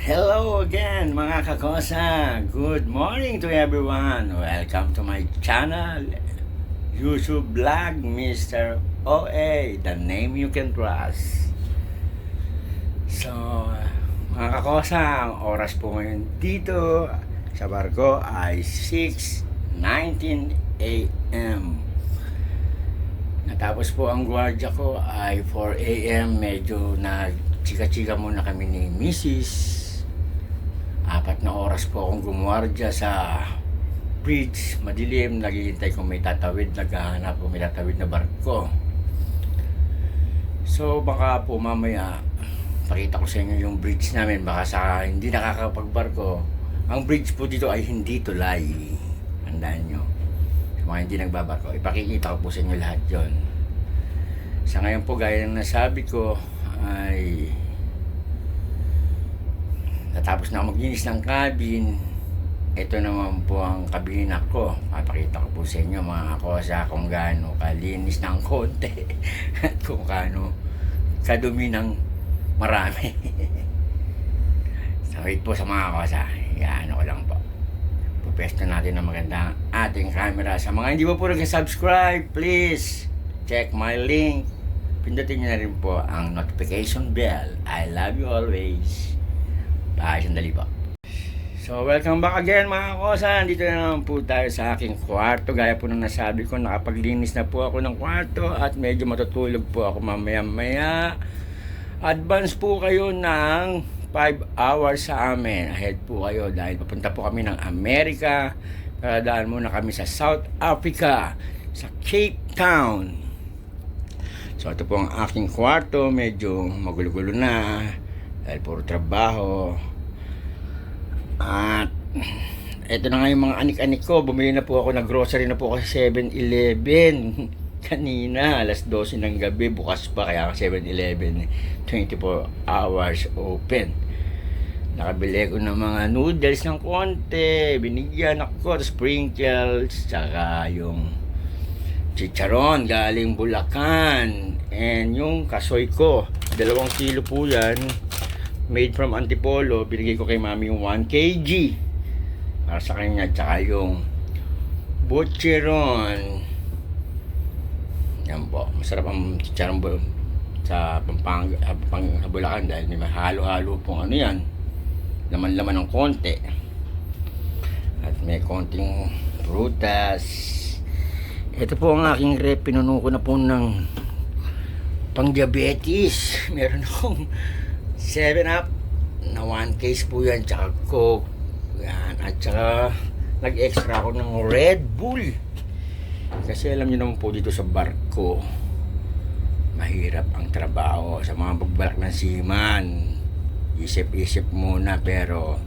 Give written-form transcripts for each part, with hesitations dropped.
Hello again mga kakosa! Good morning to everyone! Welcome to my channel, YouTube vlog, Mr. OA, the name you can trust. So, mga kakosa, ang oras po ngayon dito sa barko ay 6:19 AM. Natapos po ang gwardiya ko ay 4 AM. Medyo nag-chika-chika muna kami ni Mrs. 4 na oras po akong gumwardya sa bridge. Madilim, naghihintay kung may tatawid, naghahanap kung may tatawid na barko. So baka po mamaya pakita ko sa inyo yung bridge namin. Baka sa hindi nakakapagbarko, ang bridge po dito ay hindi tulay. Tandaan nyo, sa mga hindi nagbabarko, ipakikita ko po sa inyo lahat yon. Sa ngayon po, gaya ng nasabi ko, ay natapos na ako maglinis ng cabin. Ito naman po ang kabina ko. Papakita ko po sa inyo mga kakosa kung gaano kalinis ng konti at kung gaano kadumi ng marami. So wait po sa mga kakosa, yan ko lang po. Pupesto natin ng maganda ating camera. Sa mga hindi po nag-subscribe, please check my link. Pindutin nyo na rin po ang notification bell. I love you always. Bye, sandali po. So, welcome back again mga kosa. Dito na naman po tayo sa aking kwarto. Gaya po nang nasabi ko, nakapaglinis na po ako ng kwarto at medyo matutulog po ako mamaya-maya. Advance po kayo ng 5 hours sa amin. Ahead po kayo dahil papunta po kami ng Amerika. Daan muna kami sa South Africa, sa Cape Town. So, ito po ang aking kwarto. Medyo magulo-gulo na dahil puro trabaho. At eto na nga yung mga anik-anik ko. Bumili na po ako, nag-grocery na po ako sa 7-Eleven kanina, alas 12 ng gabi. Bukas pa, kaya 7-Eleven 24 hours open. Nakabili ko ng mga noodles ng konti, binigyan ako, sprinkles, tsaka yung chicharon galing Bulacan, and yung kasoy ko, 2 kilo po yan, made from Antipolo. Binigay ko kay mami yung 1 kg para sa kanya, tsaka yung butcheron. Yan po, masarap ang chicharon sa Pampanga, Bulacan, dahil may halo-halo pong ano yan, laman-laman ng konti, at may konting prutas. Ito po ang aking rep, pinuno ko na po ng pang-diabetes. Meron akong 7-Up na 1 case po yan, tsaka Coke yan, at tsaka nag-extra ako ng Red Bull kasi alam niyo naman po dito sa barko mahirap ang trabaho. Sa mga pagbalak ng seaman, isip-isip muna, pero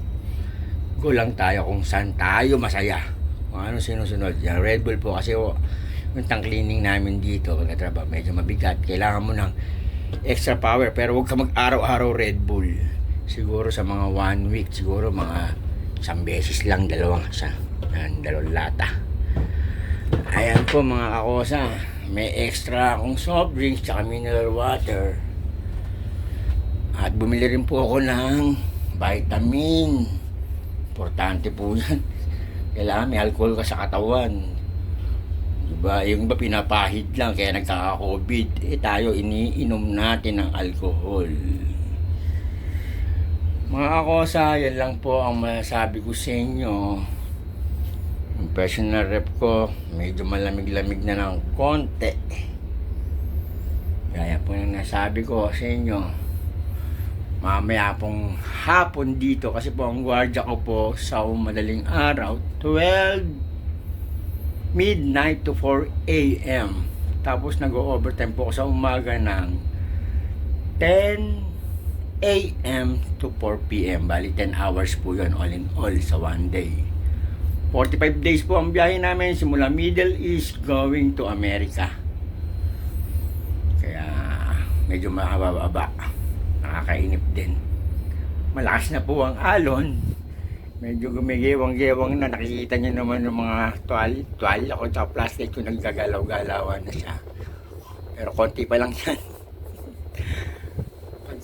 go lang tayo kung saan tayo masaya, kung ano sinusunod. Yan, Red Bull po kasi yung tank cleaning namin dito pagkatrabaho medyo mabigat, kailangan mo ng extra power, pero huwag ka mag-araw-araw Red Bull. Siguro sa mga 1 week, siguro mga 1 beses lang, 2 lata. Ayan po mga kakosa, may extra akong soft drinks tsaka mineral water, at bumili rin po ako ng vitamin. Importante po yan, kailangan may alcohol ka sa katawan. Diba, yung iba pinapahid lang kaya nagkaka-COVID. Tayo iniinom natin ng alcohol. Mga kakosa, yan lang po ang masasabi ko sa inyo. Yung personal rep ko, medyo malamig-lamig na ng konti. Gaya po yung nasabi ko sa inyo, mamaya pong hapon dito, kasi po ang gwardiya ko po sa madaling araw, 12 midnight to 4 AM. Tapos nag-overtime po ako sa umaga ng 10 AM to 4 PM. Bali 10 hours po yun all in all sa 1 day. 45 days po ang biyahe namin simula Middle East going to America. Kaya medyo mahaba-baba, nakakainip din. Malakas na po ang alon, medyo gumigewang-gewang na. Nakikita nyo naman yung mga tuwalya ko sa plastic ko, naggagalaw-galawan na siya, pero konti pa lang yan.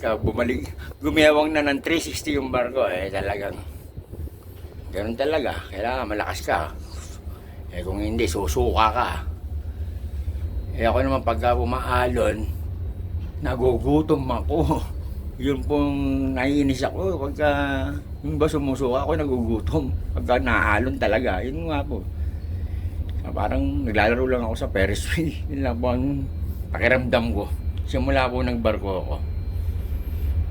pagka bumalik, gumiyawang na ng 360 yung barko, talagang ganun talaga. Kailangan malakas ka. Kung hindi, susuka ka. Ako naman pagka umaalon, nagugutom ako. Yun pong naiinis ako. Pagka yung ba sumusuka ako, nagugutom. Pagka naalon talaga, yun nga po. Parang naglalaro lang ako sa Ferris wheel. Yun lang po ang pakiramdam ko. Simula po nagbarko ako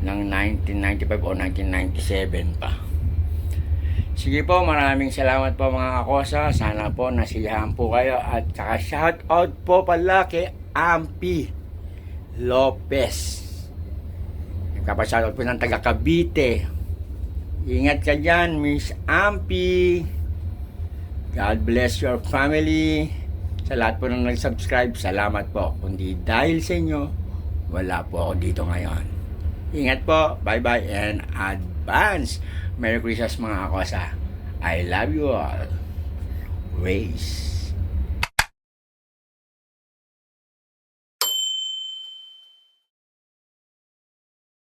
ng 1995 o 1997 pa. Sige po, maraming salamat po mga kakosa. Sana po nasiyahan po kayo. At saka shout out po pala kay Ampi Lopez. Nagkapa-shout out po ng taga Cavite. Ingat ka dyan, Miss Ampi. God bless your family. Sa lahat po ng nag-subscribe, salamat po. Kundi dahil sa inyo, wala po ako dito ngayon. Ingat po. Bye-bye and advance. Merry Christmas mga kakosa. I love you all. Race.